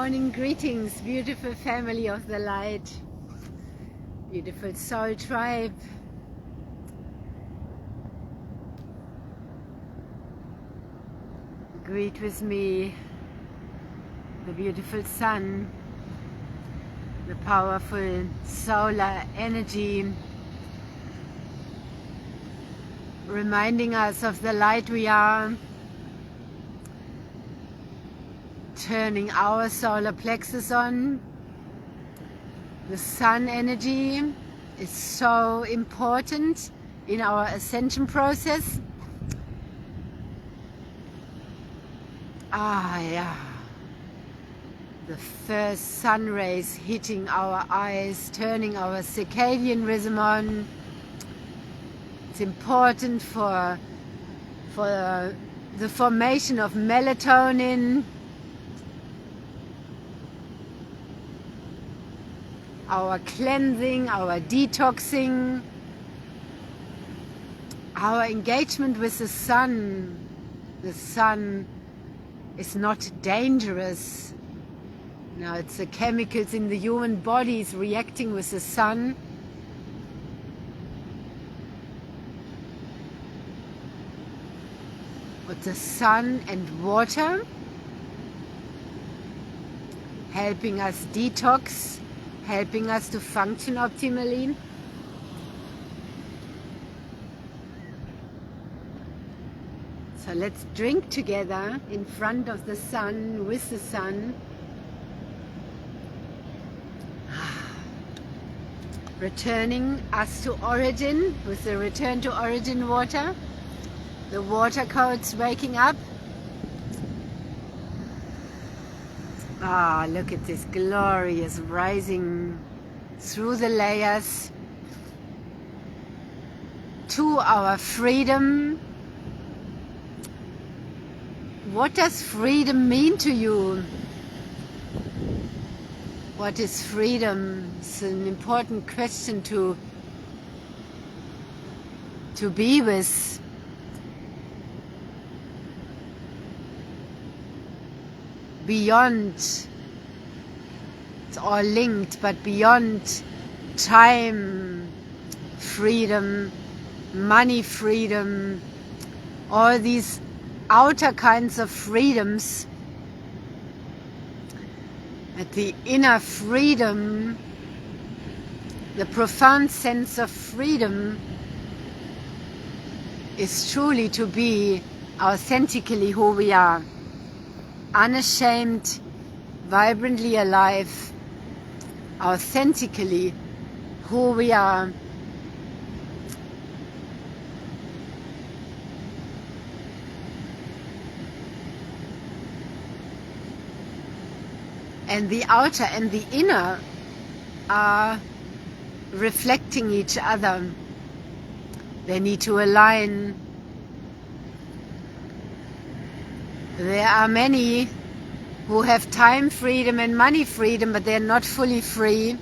morning greetings, beautiful family of the light, beautiful soul tribe. Greet with me the beautiful sun, the powerful solar energy, reminding us of the light we are, turning our solar plexus on. The sun energy is so important in our ascension process. The first sun rays hitting our eyes, turning our circadian rhythm on. It's important for the formation of melatonin, our cleansing, our detoxing, our engagement with the sun. The sun is not dangerous. No, it's the chemicals in the human bodies reacting with the sun. But the sun and water helping us detox, helping us to function optimally. So let's drink together in front of the sun, with the sun. Returning us to origin with the return to origin water. The water codes waking up. Look at this glorious rising through the layers to our freedom. What does freedom mean to you? What is freedom? It's an important question to be with. Beyond, it's all linked, but beyond time freedom, money freedom, all these outer kinds of freedoms, at the inner freedom, the profound sense of freedom is truly to be authentically who we are. Unashamed, vibrantly alive, authentically who we are. And the outer and the inner are reflecting each other. They need to align. There are many who have time freedom and money freedom, but they're not fully free.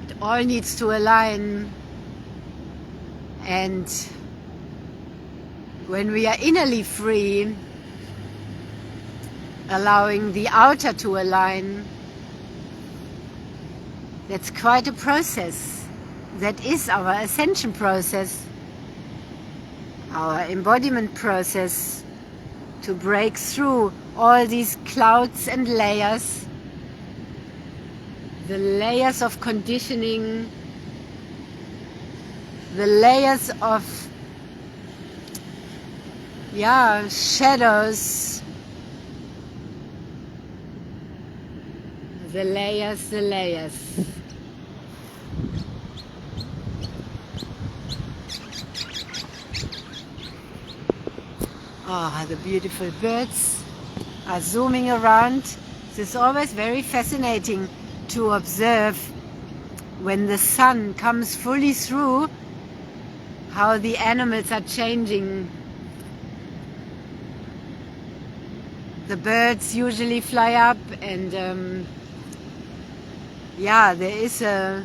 It all needs to align. And when we are innerly free, allowing the outer to align, that's quite a process. That is our ascension process, our embodiment process, to break through all these clouds and layers, the layers of conditioning, the layers of shadows, the layers. The beautiful birds are zooming around. It's always very fascinating to observe when the sun comes fully through, how the animals are changing. The birds usually fly up, and there is a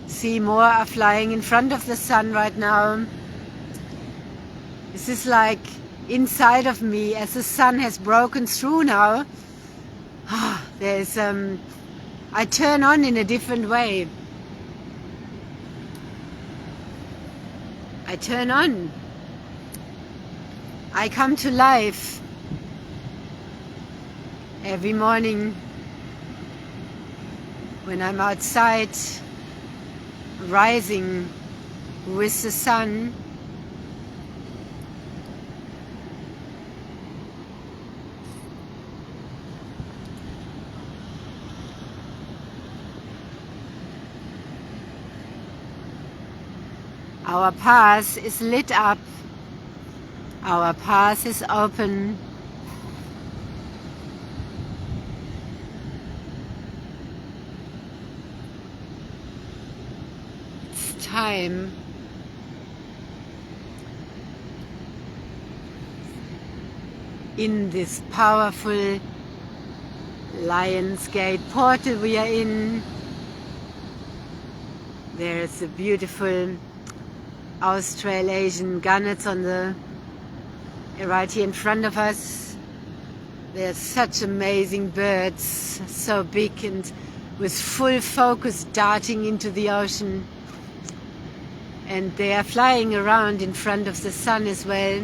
see more are flying in front of the sun right now. This is like inside of me, as the sun has broken through now. There's I turn on in a different way. I turn on. I come to life every morning when I'm outside, rising with the sun. Our path is lit up. Our path is open. It's time in this powerful Lion's Gate portal we are in. There's a beautiful Australasian gannets on the right here in front of us. They're such amazing birds, so big and with full focus darting into the ocean. And they are flying around in front of the sun as well.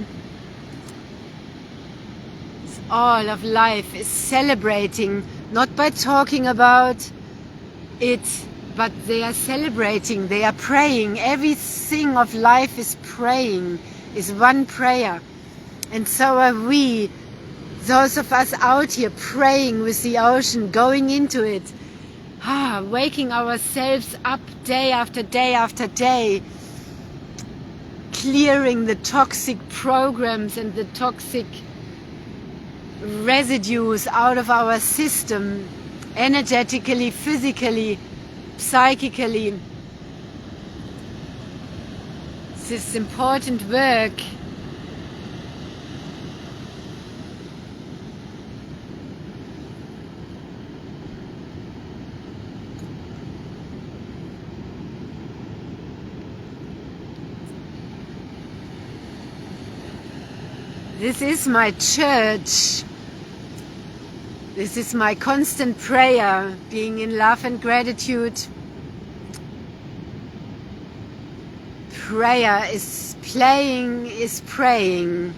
All of life is celebrating, not by talking about it, but they are celebrating, they are praying. Everything of life is praying, is one prayer. And so are we, those of us out here praying with the ocean, going into it, waking ourselves up day after day after day, clearing the toxic programs and the toxic residues out of our system, energetically, physically, psychically. This important work. This is my church. This is my constant prayer, being in love and gratitude. Prayer is playing, is praying.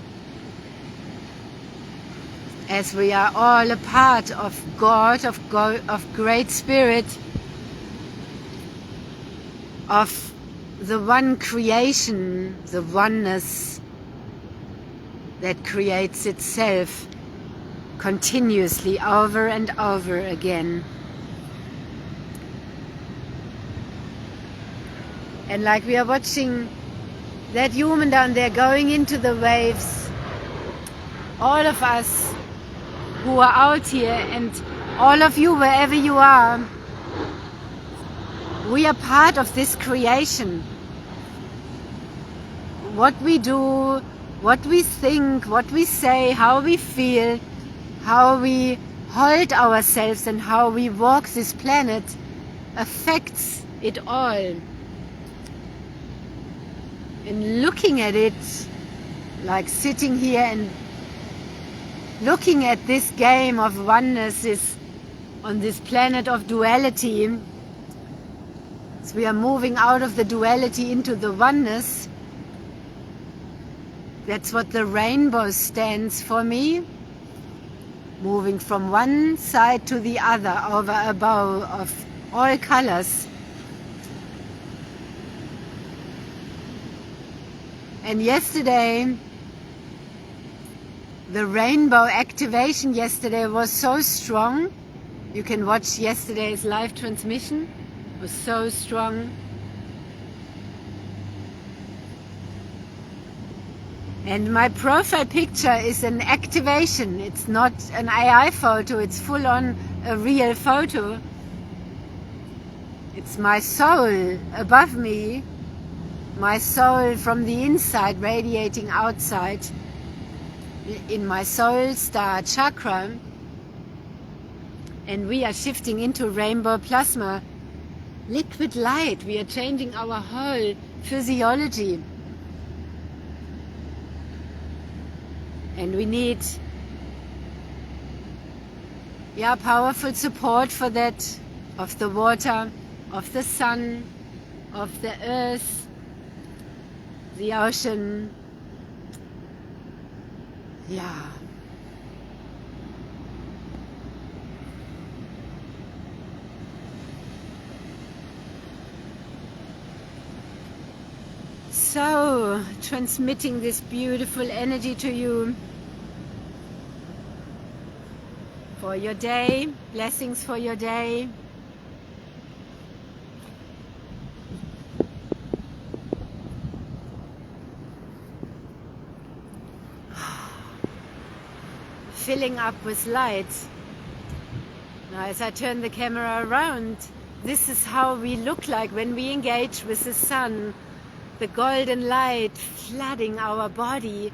As we are all a part of God, of Great Spirit, of the one creation, the oneness that creates itself continuously over and over again. And like we are watching that human down there going into the waves, all of us who are out here and all of you wherever you are, we are part of this creation. What we do, what we think, what we say, how we feel, how we hold ourselves and how we walk this planet affects it all. And looking at it, like sitting here and looking at this game of oneness is on this planet of duality, as we are moving out of the duality into the oneness. That's what the rainbow stands for me. Moving from one side to the other over a bow of all colors. And yesterday, the rainbow activation yesterday was so strong. You can watch yesterday's live transmission. It was so strong. And my profile picture is an activation. It's not an AI photo, it's full on a real photo. It's my soul above me, my soul from the inside radiating outside in my soul star chakra. And we are shifting into rainbow plasma, liquid light. We are changing our whole physiology. And we need powerful support for that, of the water, of the sun, of the earth, the ocean. Yeah. So, transmitting this beautiful energy to you for your day, blessings for your day. Filling up with light. Now as I turn the camera around, this is how we look like when we engage with the sun. The golden light flooding our body,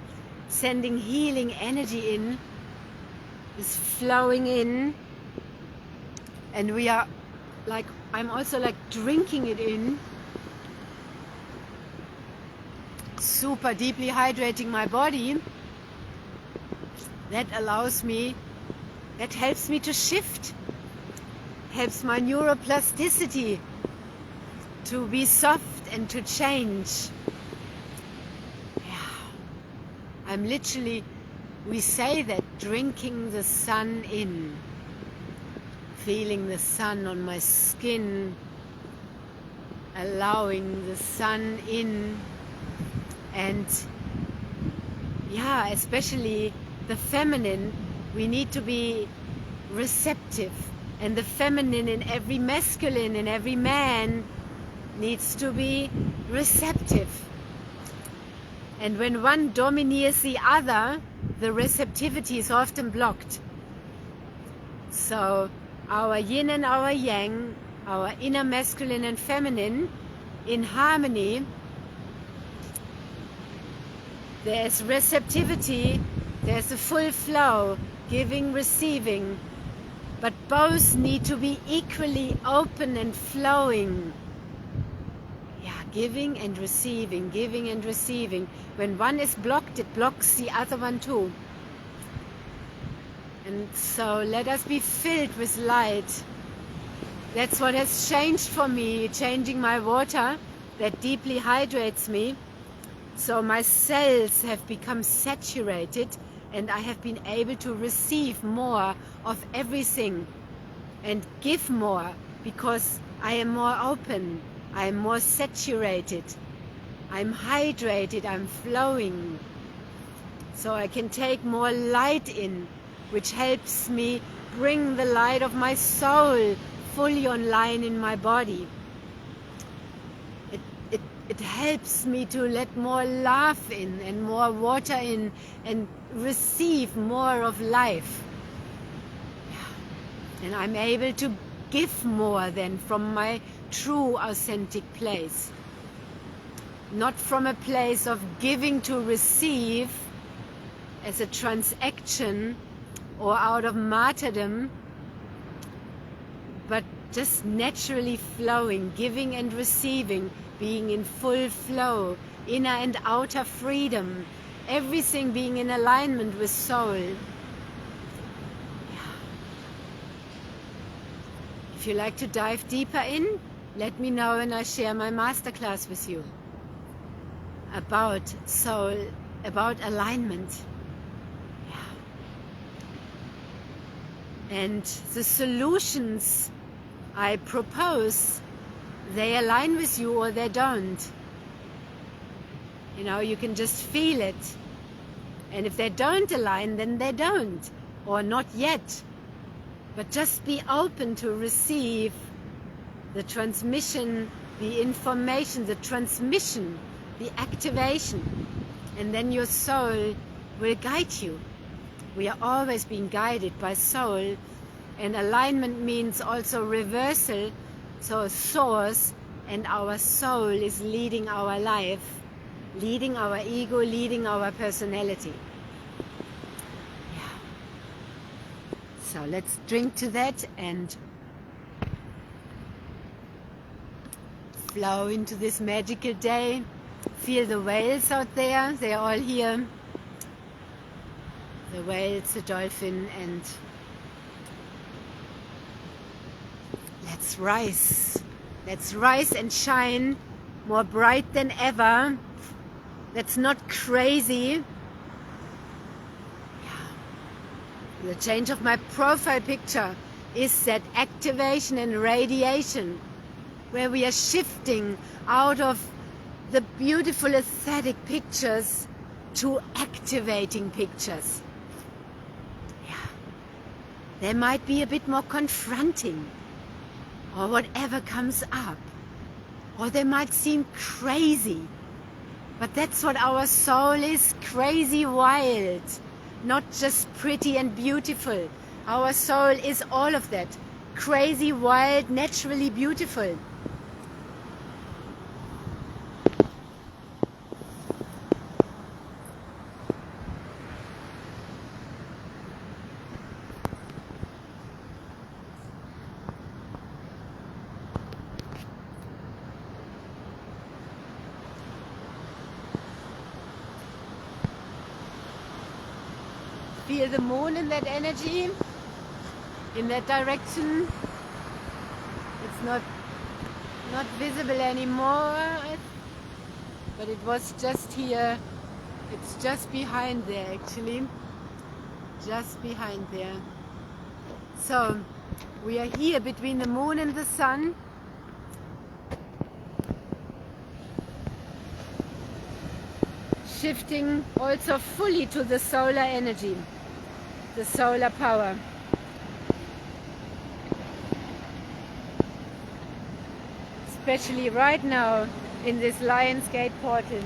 sending healing energy in, is flowing in, and we are like, I'm also like drinking it in, super deeply hydrating my body. That allows me, that helps me to shift, helps my neuroplasticity to be soft and to change. Yeah. I'm literally, we say that, drinking the sun in, feeling the sun on my skin, allowing the sun in, and yeah, especially the feminine, we need to be receptive, and the feminine in every masculine, in every man, needs to be receptive. And when one domineers the other, the receptivity is often blocked. So our yin and our yang, our inner masculine and feminine, in harmony, there's receptivity, there's a full flow, giving, receiving, but both need to be equally open and flowing. Yeah, giving and receiving, giving and receiving. When one is blocked, it blocks the other one too. And so let us be filled with light. That's what has changed for me, changing my water that deeply hydrates me. So my cells have become saturated, and I have been able to receive more of everything and give more, because I am more open, I am more saturated, I'm hydrated, I'm flowing. So I can take more light in, which helps me bring the light of my soul fully online in my body. It helps me to let more love in and more water in and receive more of life. And I'm able to give more than from my true authentic place. Not from a place of giving to receive as a transaction or out of martyrdom, but just naturally flowing, giving and receiving, being in full flow, inner and outer freedom, everything being in alignment with soul. Yeah. If you like to dive deeper in, let me know and I share my masterclass with you about soul, about alignment. Yeah. And the solutions I propose, they align with you or they don't. You know, you can just feel it. And if they don't align, then they don't, or not yet. But just be open to receive the transmission, the information, the transmission, the activation. And then your soul will guide you. We are always being guided by soul. And alignment means also reversal. So source and our soul is leading our life, leading our ego, leading our personality. Yeah. So let's drink to that and flow into this magical day. Feel the whales out there, they're all here. the whales, the dolphin, and let's rise. Let's rise and shine more bright than ever. That's not crazy. The change of my profile picture is that activation and radiation, where we are shifting out of the beautiful aesthetic pictures to activating pictures. Yeah. They might be a bit more confronting, or whatever comes up, or they might seem crazy, but that's what our soul is, crazy wild, not just pretty and beautiful. Our soul is all of that, crazy wild, naturally beautiful. Feel the moon in that energy, in that direction. It's not visible anymore, but it was just here. It's just behind there, actually. Just behind there. So, we are here between the moon and the sun. Shifting also fully to the solar energy, the solar power. Especially right now in this Lion's Gate portal.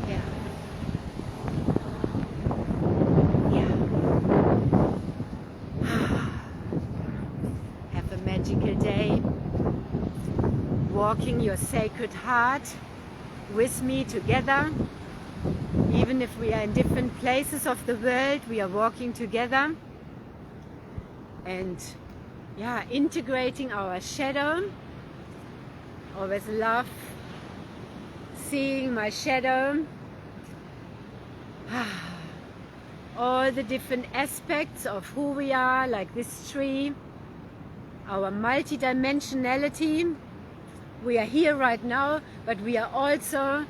Yeah. Yeah. Have a magical day. Walking your sacred heart with me together. Even if we are in different places of the world, we are walking together. And yeah, integrating our shadow. Always love seeing my shadow. All the different aspects of who we are, like this tree. Our multidimensionality. We are here right now, but we are also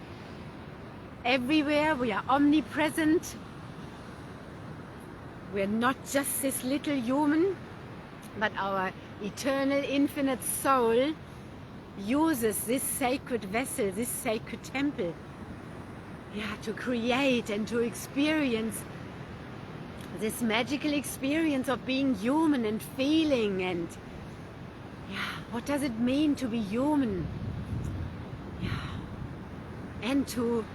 everywhere. We are omnipresent. We are not just this little human, but our eternal infinite soul uses this sacred vessel, this sacred temple, yeah, to create and to experience this magical experience of being human and feeling, and yeah, what does it mean to be human? Yeah. And to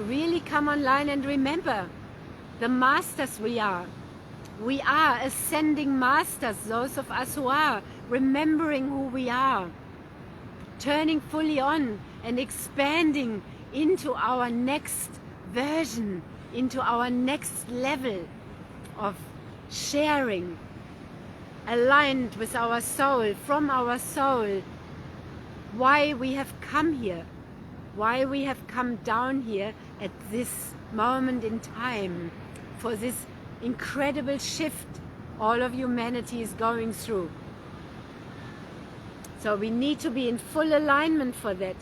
really come online and remember the masters we are. We are ascending masters, those of us who are remembering who we are, turning fully on and expanding into our next version, into our next level of sharing, aligned with our soul, from our soul, why we have come here, why we have come down here at this moment in time, for this incredible shift all of humanity is going through. So we need to be in full alignment for that,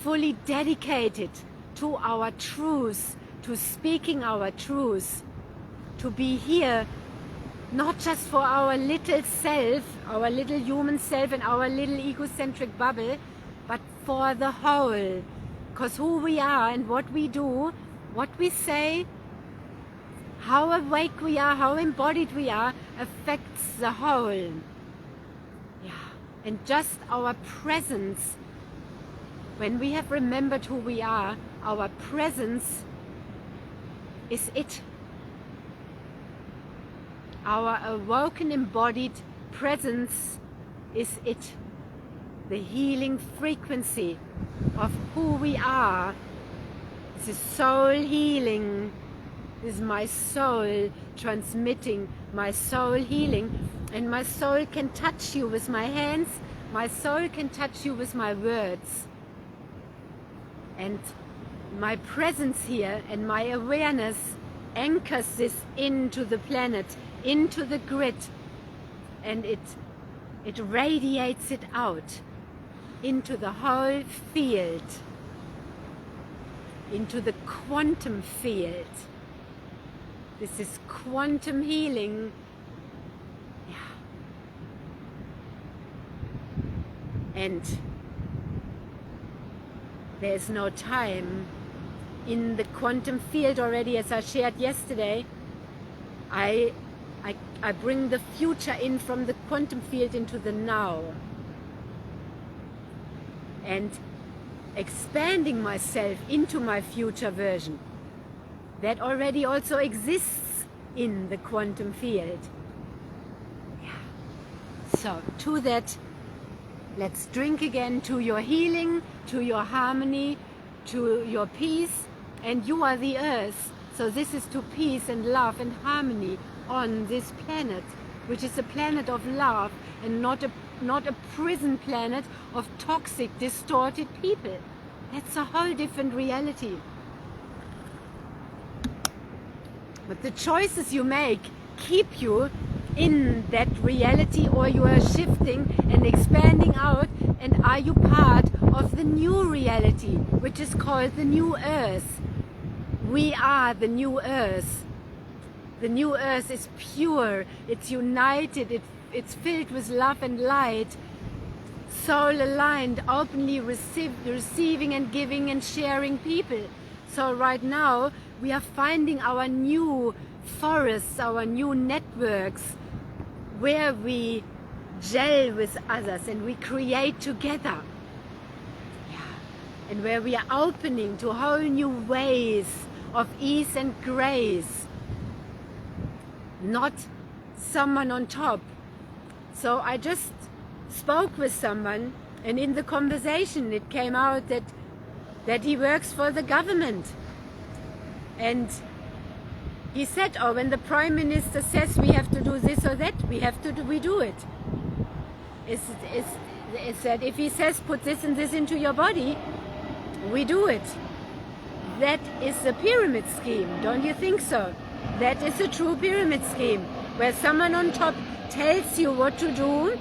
fully dedicated to our truth, to speaking our truth, to be here not just for our little self, our little human self and our little egocentric bubble, but for the whole. Because who we are and what we do, what we say, how awake we are, how embodied we are, affects the whole. Yeah. And just our presence, when we have remembered who we are, our presence is it. Our awoken embodied presence is it. The healing frequency of who we are. This is soul healing. This is my soul transmitting my soul healing. And my soul can touch you with my hands. My soul can touch you with my words. And my presence here and my awareness anchors this into the planet, into the grid, and it radiates it out into the whole field, into the quantum field. This is quantum healing. Yeah. And there's no time. In the quantum field already, as I shared yesterday, I bring the future in from the quantum field into the now. And expanding myself into my future version. That already also exists in the quantum field. Yeah. So, to that, let's drink again to your healing, to your harmony, to your peace. And you are the earth. So this is to peace and love and harmony on this planet, which is a planet of love and not a prison planet of toxic, distorted people. That's a whole different reality. But the choices you make keep you in that reality, or you are shifting and expanding out, and are you part of the new reality, which is called the new earth. We are the new earth. The new earth is pure, it's united, it's filled with love and light, soul aligned, openly receiving and giving and sharing people. So right now we are finding our new forests, our new networks, where we gel with others and we create together. Yeah. And where we are opening to whole new ways of ease and grace, not someone on top. So I just spoke with someone, and in the conversation it came out that he works for the government, and he said, oh, when the Prime Minister says we have to do this or that, we do it. It's that if he says put this and this into your body, we do it. That is a pyramid scheme, don't you think so? That is a true pyramid scheme, where someone on top tells you what to do.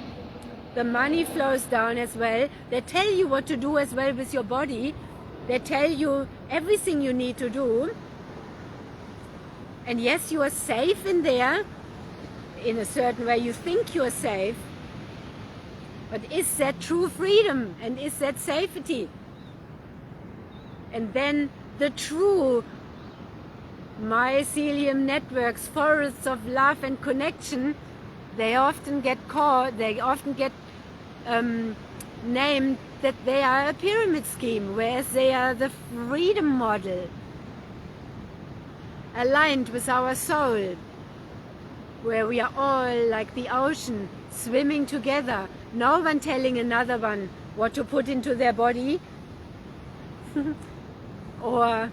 The money flows down as well. They tell you what to do as well with your body. They tell you everything you need to do. And yes, you are safe in there. In a certain way, you think you are safe. But is that true freedom? And is that safety? And then the true mycelium networks, forests of love and connection, they often get named that they are a pyramid scheme, whereas they are the freedom model, aligned with our soul, where we are all like the ocean, swimming together, no one telling another one what to put into their body, or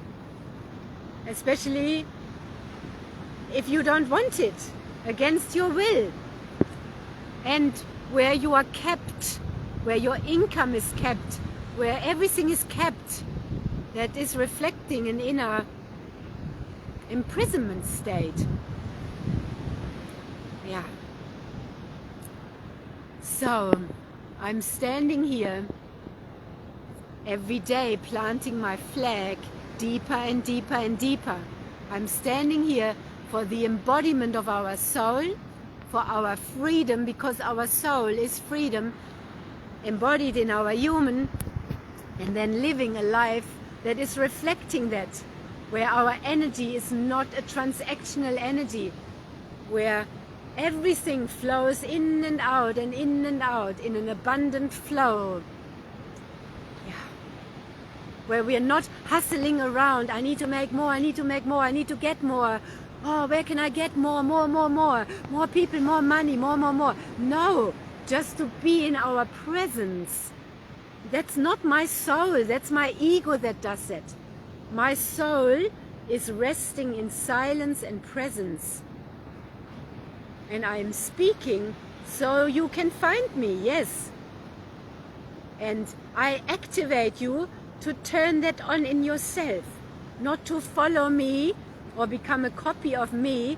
especially if you don't want it, against your will, and where you are kept, where your income is kept, where everything is kept, that is reflecting an inner imprisonment state. Yeah. So I'm standing here every day, planting my flag deeper and deeper and deeper. I'm standing here for the embodiment of our soul, for our freedom, because our soul is freedom embodied in our human, and then living a life that is reflecting that, where our energy is not a transactional energy, where everything flows in and out and in and out in an abundant flow. Yeah. Where we are not hustling around, I need to make more, I need to make more, I need to get more. Oh, where can I get more people, more money, more. No, just to be in our presence. That's not my soul, that's my ego that does that. My soul is resting in silence and presence. And I am speaking so you can find me, yes. And I activate you to turn that on in yourself, not to follow me or become a copy of me,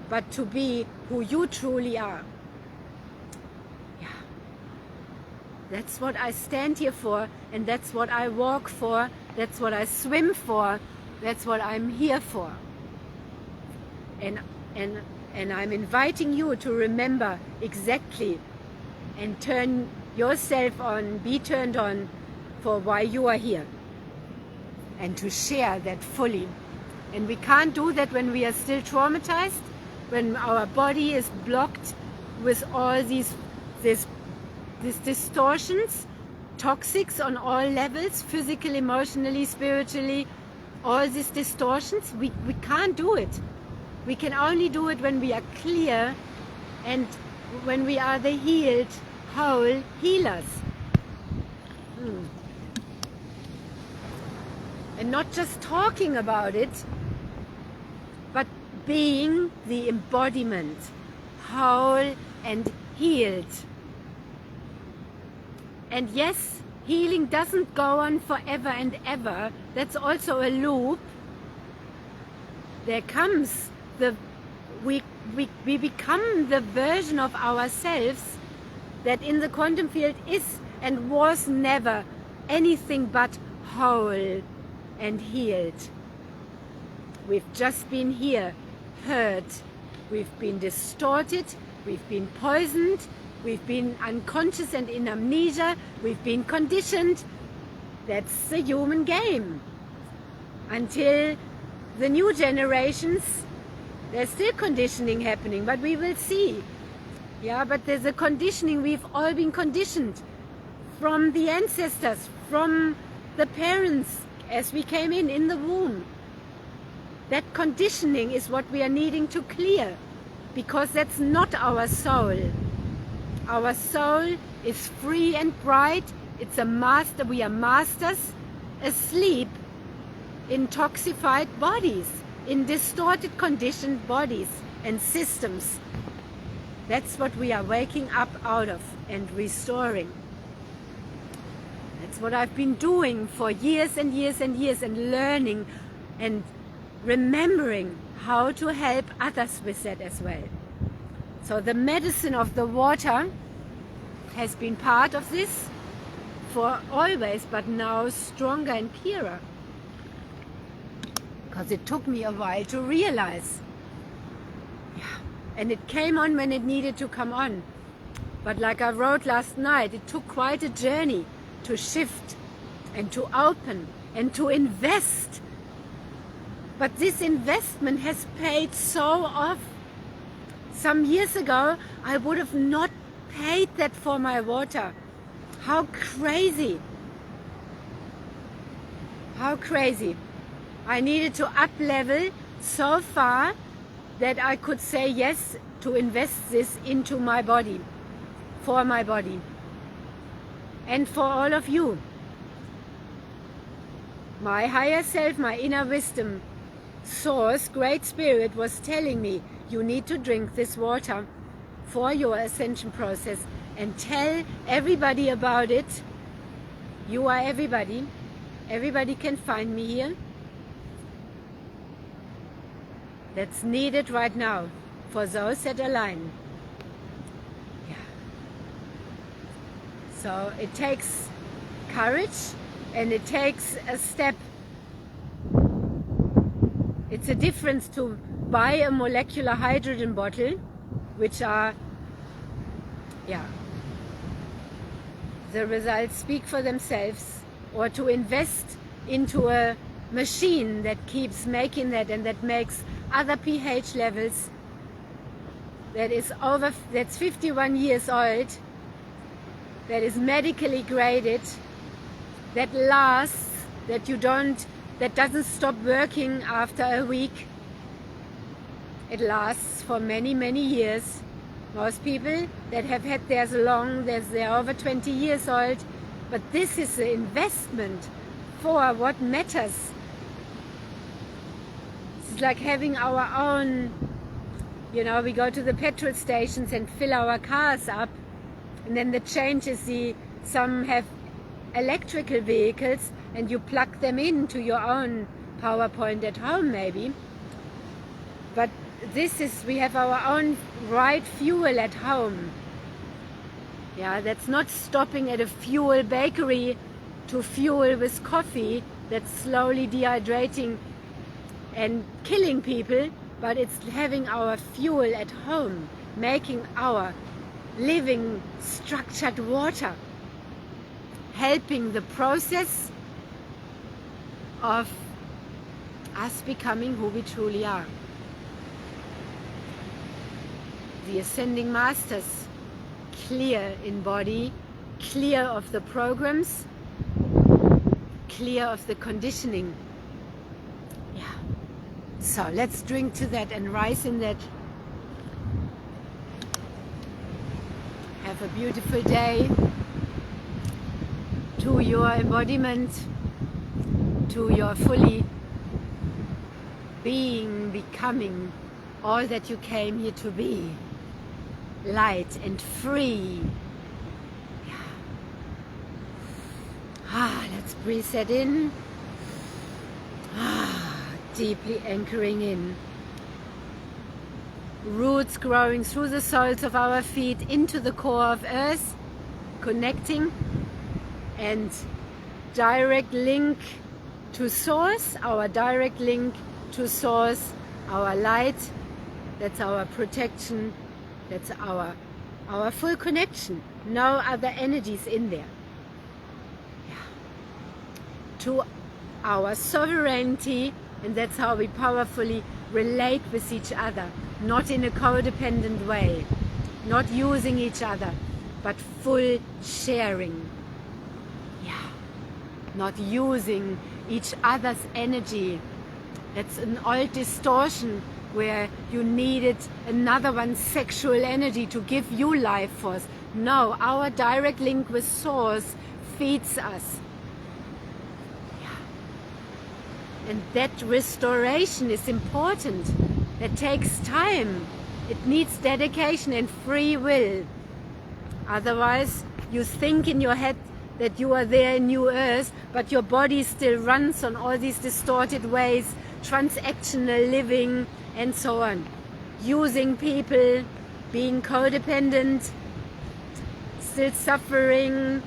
but to be who you truly are. Yeah. That's what I stand here for, and that's what I walk for, that's what I swim for, that's what I'm here for. And I'm inviting you to remember exactly and turn yourself on, be turned on for why you are here, and to share that fully. And we can't do that when we are still traumatized, when our body is blocked with all these distortions, toxics on all levels, physically, emotionally, spiritually, all these distortions. We can't do it. We can only do it when we are clear and when we are the healed, whole healers. And not just talking about it, but being the embodiment, whole and healed. And yes, healing doesn't go on forever and ever. That's also a loop. There comes we become the version of ourselves that in the quantum field is and was never anything but whole and healed. We've just been here, hurt, we've been distorted, we've been poisoned, we've been unconscious and in amnesia, we've been conditioned. That's the human game. Until the new generations, there's still conditioning happening, but we will see. Yeah, but there's a conditioning. We've all been conditioned from the ancestors, from the parents as we came in the womb. That conditioning is what we are needing to clear, because that's not our soul. Our soul is free and bright. It's a master. We are masters asleep in toxified bodies, in distorted, conditioned bodies and systems. That's what we are waking up out of and restoring. That's what I've been doing for years and years and years, and learning and remembering how to help others with that as well. So the medicine of the water has been part of this for always, but now stronger and clearer. Because it took me a while to realize. Yeah. And it came on when it needed to come on. But like I wrote last night, it took quite a journey to shift and to open and to invest. But this investment has paid so off. Some years ago, I would have not paid that for my water. How crazy. How crazy. I needed to up level so far that I could say yes to invest this into my body, for my body, and for all of you. My higher self, my inner wisdom, source, great spirit was telling me, you need to drink this water for your ascension process, and tell everybody about it. You are everybody. Everybody can find me here. That's needed right now for those that align. Yeah. So it takes courage and it takes a step. It's a difference to buy a molecular hydrogen bottle, which are, yeah, the results speak for themselves, or to invest into a machine that keeps making that and that makes other pH levels, that's 51 years old, that is medically graded, that lasts, that doesn't stop working after a week. It lasts for many, many years. Most people that have had theirs long, they're over 20 years old, but this is the investment for what matters. It's like having our own, we go to the petrol stations and fill our cars up, and then the change is some have electrical vehicles and you plug them into your own power point at home maybe. But this is, we have our own right fuel at home. Yeah, that's not stopping at a fuel bakery to fuel with coffee that's slowly dehydrating and killing people, but it's having our fuel at home, making our living structured water, helping the process of us becoming who we truly are. The Ascending Masters, clear in body, clear of the programs, clear of the conditioning. Yeah. So let's drink to that and rise in that. Have a beautiful day to your embodiment, to your fully being, becoming all that you came here to be. Light and free. Yeah. Let's breathe that in. Deeply anchoring in. Roots growing through the soles of our feet into the core of Earth, connecting, and direct link to Source, our direct link to Source, our light, that's our protection, that's our full connection, no other energies in there. Yeah. To our sovereignty, and that's how we powerfully relate with each other, not in a codependent way, not using each other, but full sharing. Yeah. Not using each other's energy. That's an old distortion where you needed another one's sexual energy to give you life force. No, our direct link with Source feeds us. And that restoration is important. That takes time. It needs dedication and free will. Otherwise, you think in your head that you are there in New Earth, but your body still runs on all these distorted ways, transactional living, and so on. Using people, being codependent, still suffering.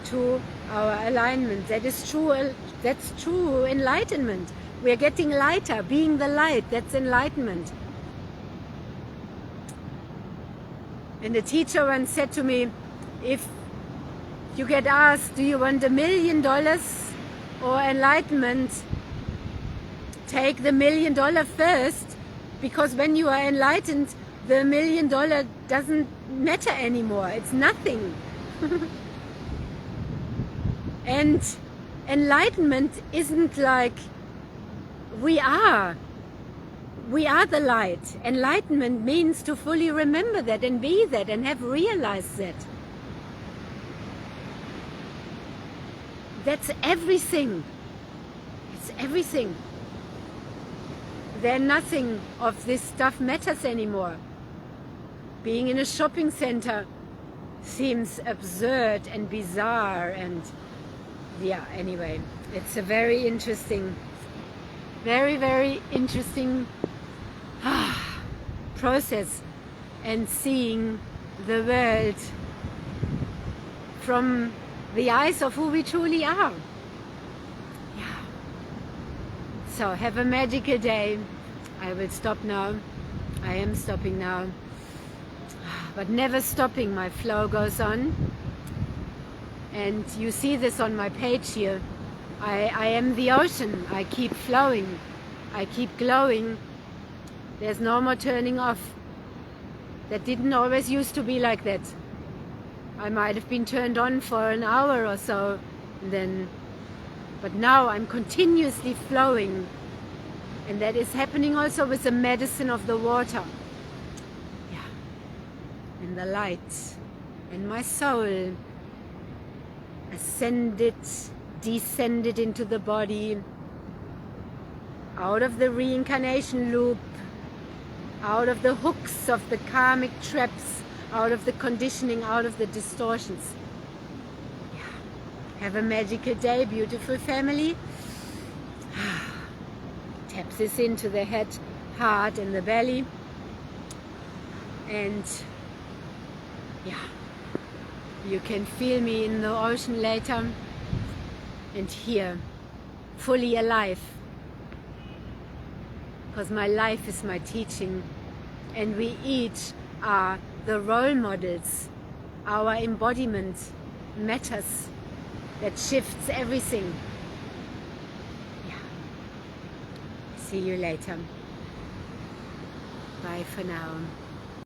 To our alignment. That is true. That's true enlightenment. We are getting lighter, being the light. That's enlightenment. And the teacher once said to me, if you get asked, do you want $1 million or enlightenment, take the $1 million first, because when you are enlightened, the $1 million doesn't matter anymore. It's nothing. And enlightenment isn't like we are the light. Enlightenment means to fully remember that and be that and have realized that. That's everything. It's everything. Then nothing of this stuff matters anymore. Being in a shopping center seems absurd and bizarre, and yeah, anyway, it's a very interesting, very, very interesting process, and seeing the world from the eyes of who we truly are. Yeah. So have a magical day. I will stop now. I am stopping now. But never stopping, my flow goes on. And you see this on my page here. I am the ocean. I keep flowing. I keep glowing. There's no more turning off. That didn't always used to be like that. I might have been turned on for an hour or so, then, but now I'm continuously flowing. And that is happening also with the medicine of the water. Yeah. And the light. And my soul ascended, descended into the body, out of the reincarnation loop, out of the hooks of the karmic traps, out of the conditioning, out of the distortions. Have a magical day, beautiful family. Tap this into the head, heart and the belly. And yeah, you can feel me in the ocean later. And here, fully alive. Because my life is my teaching. And we each are the role models. Our embodiment matters. That shifts everything. Yeah. See you later. Bye for now.